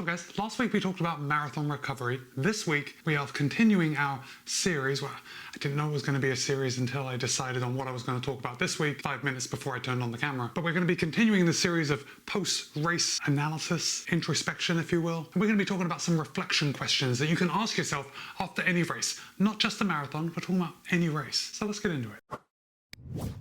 So guys, last week we talked about marathon recovery. This week we are continuing our series. Well, I didn't know it was going to be a series until I decided on what I was going to talk about this week, 5 minutes before I turned on the camera. But we're going to be continuing the series of post-race analysis, introspection, if you will. And we're going to be talking about some reflection questions that you can ask yourself after any race. Not just the marathon, we're talking about any race. So let's get into it.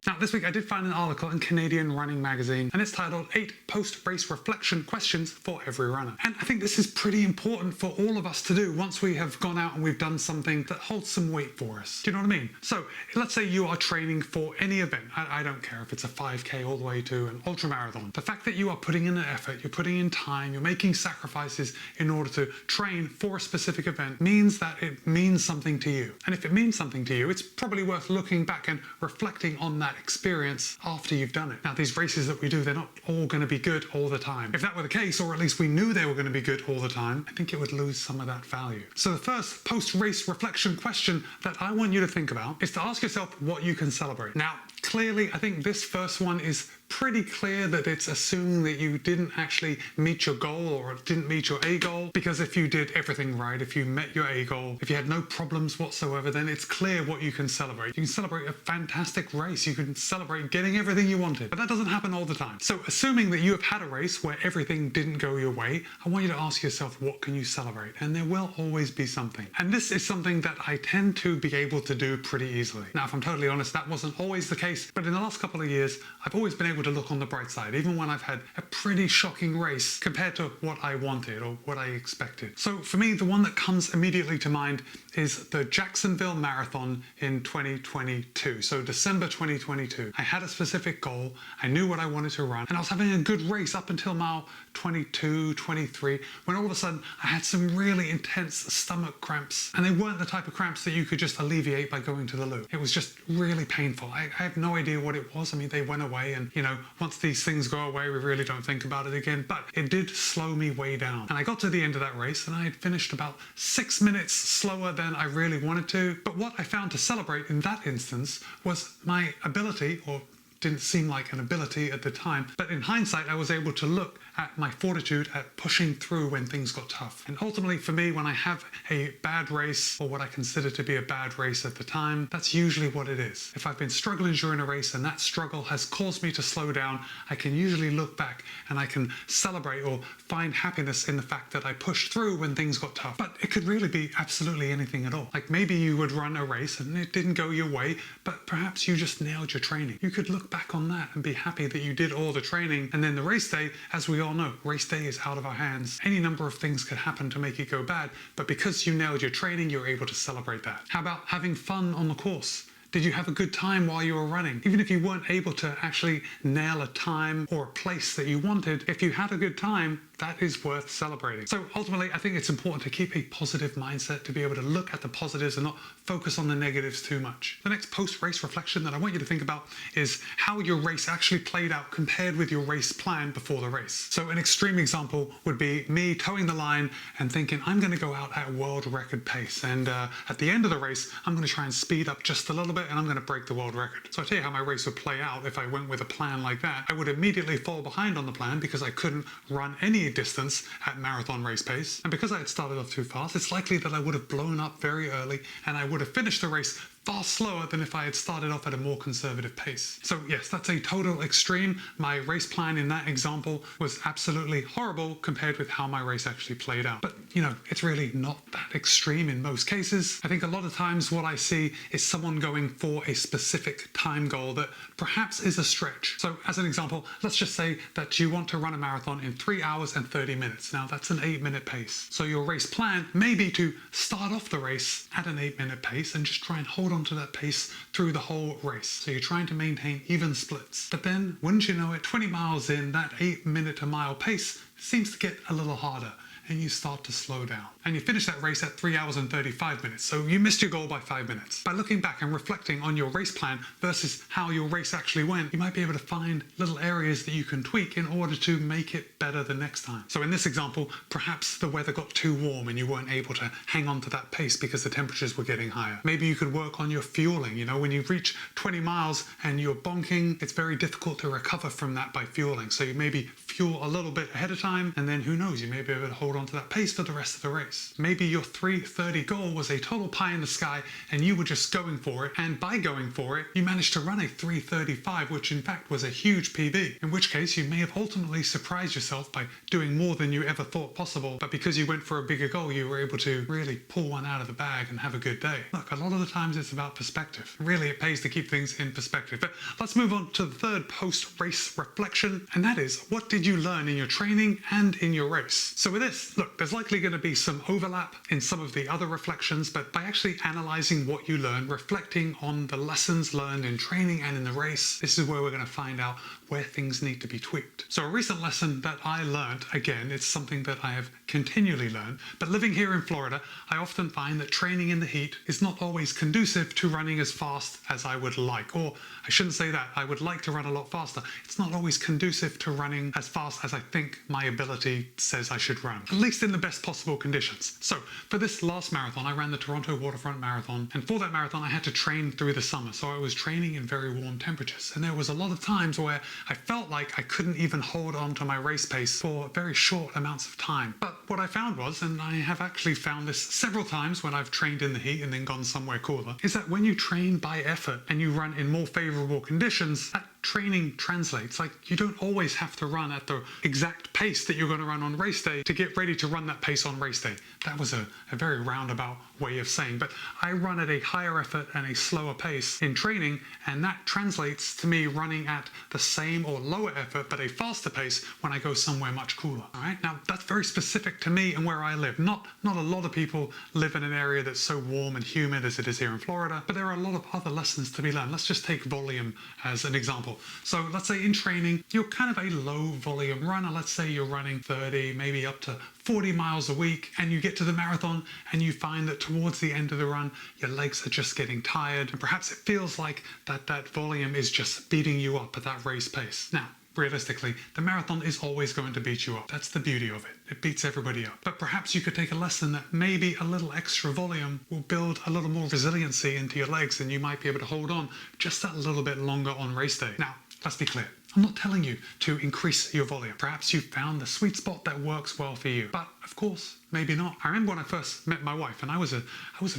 Now, this week I did find an article in Canadian Running Magazine, and it's titled 8 Post-Race Reflection Questions for Every Runner. And I think this is pretty important for all of us to do once we have gone out and we've done something that holds some weight for us. Do you know what I mean? So let's say you are training for any event. I don't care if it's a 5K all the way to an ultra marathon. The fact that you are putting in an effort, you're putting in time, you're making sacrifices in order to train for a specific event means that it means something to you. And if it means something to you, it's probably worth looking back and reflecting on that experience after you've done it. Now, these races that we do, they're not all going to be good all the time. If that were the case, or at least we knew they were going to be good all the time, I think it would lose some of that value. So the first post-race reflection question that I want you to think about is to ask yourself what you can celebrate. Now, clearly, I think this first one is pretty clear that it's assuming that you didn't actually meet your goal or didn't meet your A goal, because if you did everything right, if you met your A goal, if you had no problems whatsoever, then it's clear what you can celebrate. You can celebrate a fantastic race. You can celebrate getting everything you wanted, but that doesn't happen all the time. So assuming that you have had a race where everything didn't go your way, I want you to ask yourself, what can you celebrate? And there will always be something. And this is something that I tend to be able to do pretty easily. Now, if I'm totally honest, that wasn't always the case, but in the last couple of years, I've always been able to look on the bright side, even when I've had a pretty shocking race compared to what I wanted or what I expected. So for me, the one that comes immediately to mind is the Jacksonville Marathon in 2022. So December 2022. I had a specific goal. I knew what I wanted to run, and I was having a good race up until mile 22, 23, when all of a sudden I had some really intense stomach cramps, and they weren't the type of cramps that you could just alleviate by going to the loo. It was just really painful. I have no idea what it was. I mean, they went away, and you know, once these things go away, we really don't think about it again, but it did slow me way down. And I got to the end of that race and I had finished about 6 minutes slower than I really wanted to. But what I found to celebrate in that instance was my ability, or didn't seem like an ability at the time, but in hindsight, I was able to look at my fortitude at pushing through when things got tough. And ultimately for me, when I have a bad race, or what I consider to be a bad race at the time, that's usually what it is. If I've been struggling during a race and that struggle has caused me to slow down, I can usually look back and I can celebrate or find happiness in the fact that I pushed through when things got tough. But it could really be absolutely anything at all. Like maybe you would run a race and it didn't go your way, but perhaps you just nailed your training. You could look back on that and be happy that you did all the training, and then the race day, as we all know, race day is out of our hands. Any number of things could happen to make it go bad, but because you nailed your training, you're able to celebrate that. How about having fun on the course? Did you have a good time while you were running? Even if you weren't able to actually nail a time or a place that you wanted, if you had a good time, that is worth celebrating. So ultimately, I think it's important to keep a positive mindset, to be able to look at the positives and not focus on the negatives too much. The next post-race reflection that I want you to think about is how your race actually played out compared with your race plan before the race. So an extreme example would be me towing the line and thinking, I'm going to go out at world record pace. And at the end of the race, I'm going to try and speed up just a little bit and I'm going to break the world record. So I'll tell you how my race would play out if I went with a plan like that. I would immediately fall behind on the plan because I couldn't run any distance at marathon race pace. And because I had started off too fast, it's likely that I would have blown up very early and I would have finished the race far slower than if I had started off at a more conservative pace. So yes, that's a total extreme. My race plan in that example was absolutely horrible compared with how my race actually played out. But you know, it's really not that extreme in most cases. I think a lot of times what I see is someone going for a specific time goal that perhaps is a stretch. So as an example, let's just say that you want to run a marathon in 3 hours and 30 minutes. Now that's an 8-minute pace. So your race plan may be to start off the race at an 8-minute pace and just try and hold on to that pace through the whole race. So you're trying to maintain even splits. But then, wouldn't you know it, 20 miles in, that 8-minute a mile pace seems to get a little harder. and you start to slow down. And you finish that race at 3 hours and 35 minutes. So you missed your goal by 5 minutes. By looking back and reflecting on your race plan versus how your race actually went, you might be able to find little areas that you can tweak in order to make it better the next time. So in this example, perhaps the weather got too warm and you weren't able to hang on to that pace because the temperatures were getting higher. Maybe you could work on your fueling. You know, when you reach 20 miles and you're bonking, it's very difficult to recover from that by fueling. So you maybe fuel a little bit ahead of time, and then who knows, you may be able to hold on to that pace for the rest of the race. Maybe your 3:30 goal was a total pie in the sky and you were just going for it, and by going for it, you managed to run a 3:35, which in fact was a huge PB, in which case you may have ultimately surprised yourself by doing more than you ever thought possible, but because you went for a bigger goal, you were able to really pull one out of the bag and have a good day. Look, a lot of the times it's about perspective. Really, it pays to keep things in perspective. But let's move on to the third post-race reflection, and that is, what did you learn in your training and in your race? So with this, look, there's likely going to be some overlap in some of the other reflections, but by actually analyzing what you learned, reflecting on the lessons learned in training and in the race, this is where we're going to find out where things need to be tweaked. So a recent lesson that I learned, again, it's something that I have continually learned, but living here in Florida, I often find that training in the heat is not always conducive to running as fast as I would like. Or I shouldn't say that, I would like to run a lot faster. It's not always conducive to running as fast as I think my ability says I should run, at least in the best possible conditions. So for this last marathon, I ran the Toronto Waterfront Marathon, and for that marathon I had to train through the summer, so I was training in very warm temperatures, and there was a lot of times where I felt like I couldn't even hold on to my race pace for very short amounts of time. But what I found was, and I have actually found this several times when I've trained in the heat and then gone somewhere cooler, is that when you train by effort and you run in more favorable conditions, that training translates. Like, you don't always have to run at the exact pace that you're going to run on race day to get ready to run that pace on race day. That was a very roundabout way of saying, but I run at a higher effort and a slower pace in training, and that translates to me running at the same or lower effort but a faster pace when I go somewhere much cooler. All right, now that's very specific to me and where I live. Not a lot of people live in an area that's so warm and humid as it is here in Florida, but there are a lot of other lessons to be learned. Let's just take volume as an example. So let's say in training, you're kind of a low volume runner. Let's say you're running 30, maybe up to 40 miles a week, and you get to the marathon and you find that towards the end of the run, your legs are just getting tired, and perhaps it feels like that volume is just beating you up at that race pace. Now, realistically, the marathon is always going to beat you up. That's the beauty of it. It beats everybody up. But perhaps you could take a lesson that maybe a little extra volume will build a little more resiliency into your legs, and you might be able to hold on just that little bit longer on race day. Now, let's be clear. I'm not telling you to increase your volume. Perhaps you found the sweet spot that works well for you. But of course, maybe not. I remember when I first met my wife, and I was a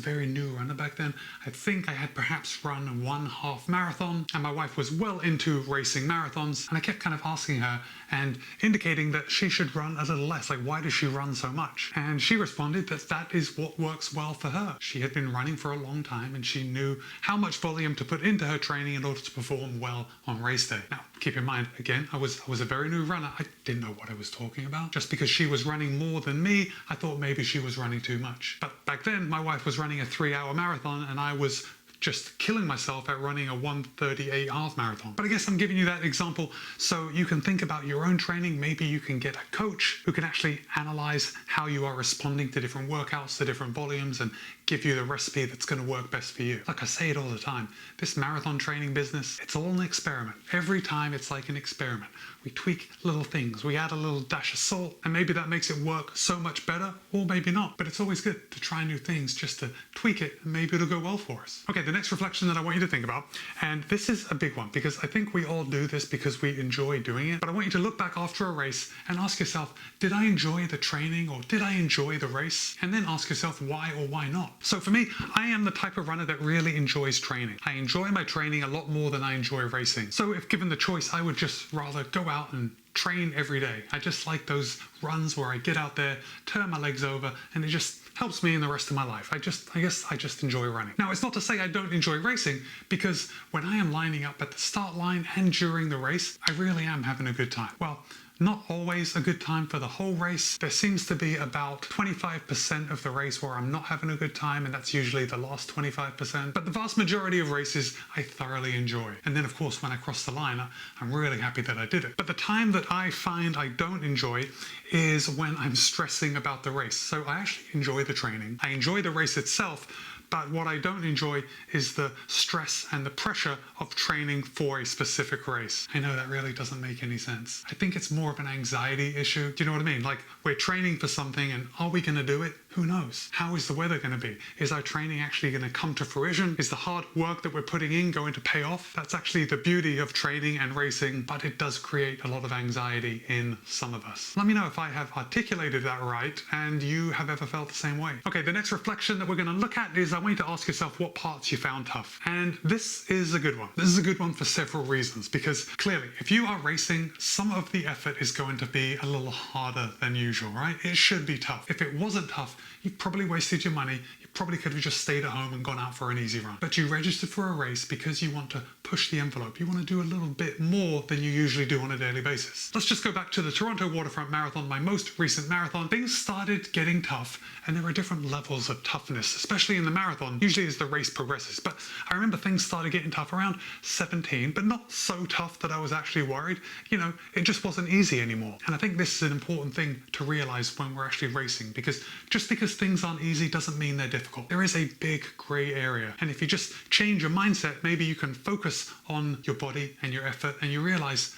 very new runner back then. I think I had perhaps run one half marathon, and my wife was well into racing marathons, and I kept kind of asking her and indicating that she should run a little less. Like, why does she run so much? And she responded that that is what works well for her. She had been running for a long time, and she knew how much volume to put into her training in order to perform well on race day. Now, keep in mind, again, I was a very new runner. I didn't know what I was talking about. Just because she was running more than me, I thought maybe she was running too much. But back then, my wife was running a 3-hour marathon, and I was just killing myself at running a 1:38 half marathon. But I guess I'm giving you that example so you can think about your own training. Maybe you can get a coach who can actually analyze how you are responding to different workouts, to different volumes, and give you the recipe that's going to work best for you. Like I say it all the time, this marathon training business, it's all an experiment. Every time it's like an experiment. We tweak little things, we add a little dash of salt, and maybe that makes it work so much better, or maybe not. But it's always good to try new things just to tweak it, and maybe it'll go well for us. Okay, the next reflection that I want you to think about, and this is a big one because I think we all do this because we enjoy doing it, but I want you to look back after a race and ask yourself, did I enjoy the training or did I enjoy the race? And then ask yourself why or why not. So for me, I am the type of runner that really enjoys training. I enjoy my training a lot more than I enjoy racing. So if given the choice, I would just rather go out and train every day. I just like those runs where I get out there, turn my legs over, and it just helps me in the rest of my life. I guess I just enjoy running. Now, it's not to say I don't enjoy racing, because when I am lining up at the start line and during the race, I really am having a good time. Well, not always a good time for the whole race. There seems to be about 25% of the race where I'm not having a good time, and that's usually the last 25%. But the vast majority of races I thoroughly enjoy. And then of course when I cross the line, I'm really happy that I did it. But the time that I find I don't enjoy is when I'm stressing about the race. So I actually enjoy the training. I enjoy the race itself, but what I don't enjoy is the stress and the pressure of training for a specific race. I know that really doesn't make any sense. I think it's more of an anxiety issue. Do you know what I mean? Like, we're training for something, and are we going to do it? Who knows? How is the weather going to be? Is our training actually going to come to fruition? Is the hard work that we're putting in going to pay off? That's actually the beauty of training and racing, but it does create a lot of anxiety in some of us. Let me know if I have articulated that right and you have ever felt the same way. Okay, the next reflection that we're going to look at is I want you to ask yourself what parts you found tough. And this is a good one. This is a good one for several reasons, because clearly, if you are racing, some of the effort is going to be a little harder than usual, right? It should be tough. If it wasn't tough, you probably wasted your money. You probably could have just stayed at home and gone out for an easy run. But you registered for a race because you want to push the envelope. You want to do a little bit more than you usually do on a daily basis. Let's just go back to the Toronto Waterfront Marathon, my most recent marathon. Things started getting tough, and there are different levels of toughness, especially in the marathon, usually as the race progresses. But I remember things started getting tough around 17, but not so tough that I was actually worried. You know, it just wasn't easy anymore. And I think this is an important thing to realize when we're actually racing, because just because things aren't easy doesn't mean they're difficult. There is a big gray area. And if you just change your mindset, maybe you can focus on your body and your effort, and you realize,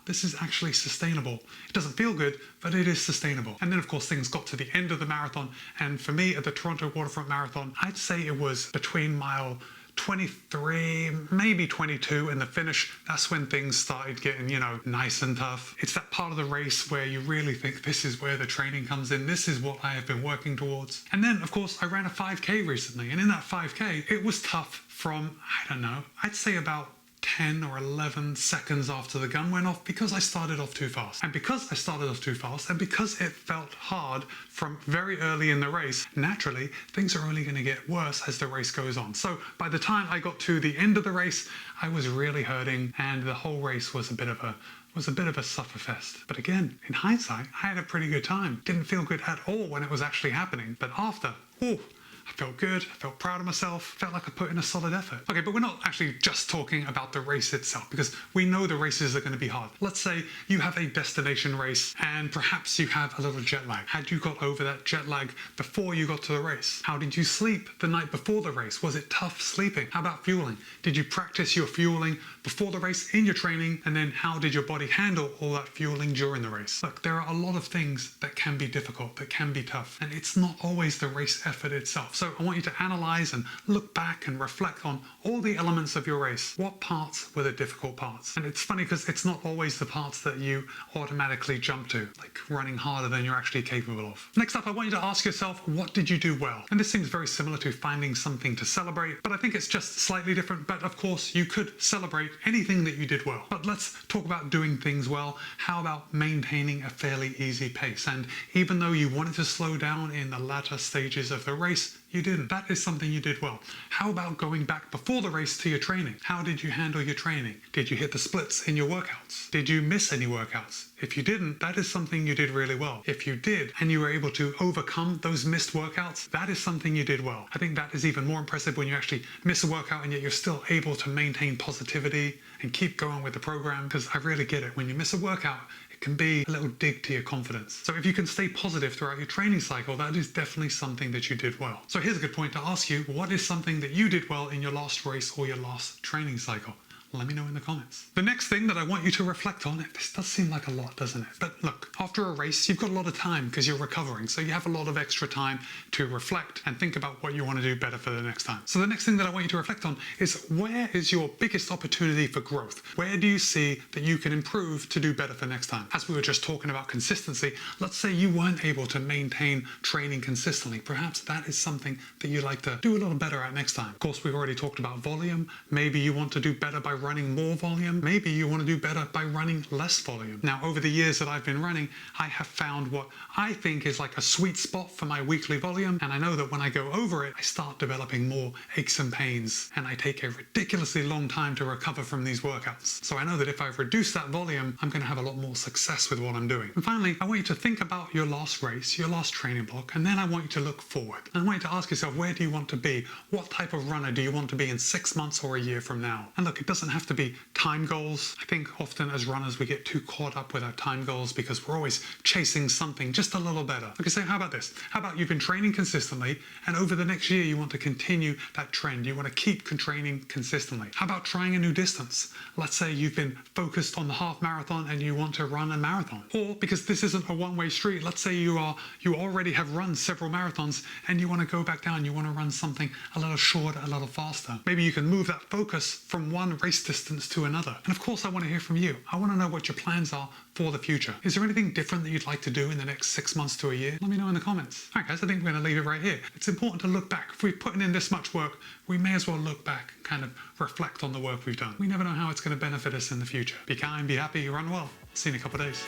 this is actually sustainable. It doesn't feel good, but it is sustainable. And then of course things got to the end of the marathon, and for me at the Toronto Waterfront Marathon, I'd say it was between mile 23, maybe 22, and the finish, that's when things started getting, nice and tough. It's that part of the race where you really think this is where the training comes in. This is what I have been working towards. And then of course I ran a 5K recently, and in that 5K, it was tough from, I don't know, I'd say about 10 or 11 seconds after the gun went off, because I started off too fast. And because I started off too fast, and because it felt hard from very early in the race, naturally, things are only going to get worse as the race goes on. So by the time I got to the end of the race, I was really hurting, and the whole race was a bit of a sufferfest. But again, in hindsight, I had a pretty good time. Didn't feel good at all when it was actually happening, but after, I felt good, I felt proud of myself, felt like I put in a solid effort. Okay, but we're not actually just talking about the race itself, because we know the races are going to be hard. Let's say you have a destination race and perhaps you have a little jet lag. Had you got over that jet lag before you got to the race? How did you sleep the night before the race? Was it tough sleeping? How about fueling? Did you practice your fueling before the race in your training? And then how did your body handle all that fueling during the race? Look, there are a lot of things that can be difficult, that can be tough, and it's not always the race effort itself. So I want you to analyze and look back and reflect on all the elements of your race. What parts were the difficult parts? And it's funny because it's not always the parts that you automatically jump to, like running harder than you're actually capable of. Next up, I want you to ask yourself, what did you do well? And this seems very similar to finding something to celebrate, but I think it's just slightly different. But of course, you could celebrate anything that you did well. But let's talk about doing things well. How about maintaining a fairly easy pace? And even though you wanted to slow down in the latter stages of the race, you didn't. That is something you did well. How about going back before the race to your training? How did you handle your training? Did you hit the splits in your workouts? Did you miss any workouts? If you didn't, that is something you did really well. If you did, and you were able to overcome those missed workouts, that is something you did well. I think that is even more impressive when you actually miss a workout and yet you're still able to maintain positivity and keep going with the program, because I really get it. When you miss a workout, can be a little dig to your confidence. So if you can stay positive throughout your training cycle, that is definitely something that you did well. So here's a good point to ask you, what is something that you did well in your last race or your last training cycle? Let me know in the comments. The next thing that I want you to reflect on, this does seem like a lot, doesn't it? But look, after a race, you've got a lot of time because you're recovering. So you have a lot of extra time to reflect and think about what you want to do better for the next time. So the next thing that I want you to reflect on is, where is your biggest opportunity for growth? Where do you see that you can improve to do better for next time? As we were just talking about consistency, let's say you weren't able to maintain training consistently. Perhaps that is something that you'd like to do a little better at next time. Of course, we've already talked about volume. Maybe you want to do better by running more volume. Maybe you want to do better by running less volume. Now, over the years that I've been running, I have found what I think is like a sweet spot for my weekly volume. And I know that when I go over it, I start developing more aches and pains, and I take a ridiculously long time to recover from these workouts. So I know that if I reduce that volume, I'm going to have a lot more success with what I'm doing. And finally, I want you to think about your last race, your last training block, and then I want you to look forward. And I want you to ask yourself, where do you want to be? What type of runner do you want to be in 6 months or a year from now? And look, it doesn't have to be time goals. I think often as runners, we get too caught up with our time goals because we're always chasing something just a little better. Okay, so how about this? How about you've been training consistently, and over the next year, you want to continue that trend. You want to keep training consistently. How about trying a new distance? Let's say you've been focused on the half marathon and you want to run a marathon. Or because this isn't a one-way street, let's say you already have run several marathons and you want to go back down, you want to run something a little shorter, a little faster. Maybe you can move that focus from one race distance to another. And of course, I want to hear from you. I want to know what your plans are for the future. Is there anything different that you'd like to do in the next 6 months to a year? Let me know in the comments. All right, guys, I think we're going to leave it right here. It's important to look back. If we're putting in this much work, we may as well look back and kind of reflect on the work we've done. We never know how it's going to benefit us in the future. Be kind, be happy, run well. See you in a couple of days.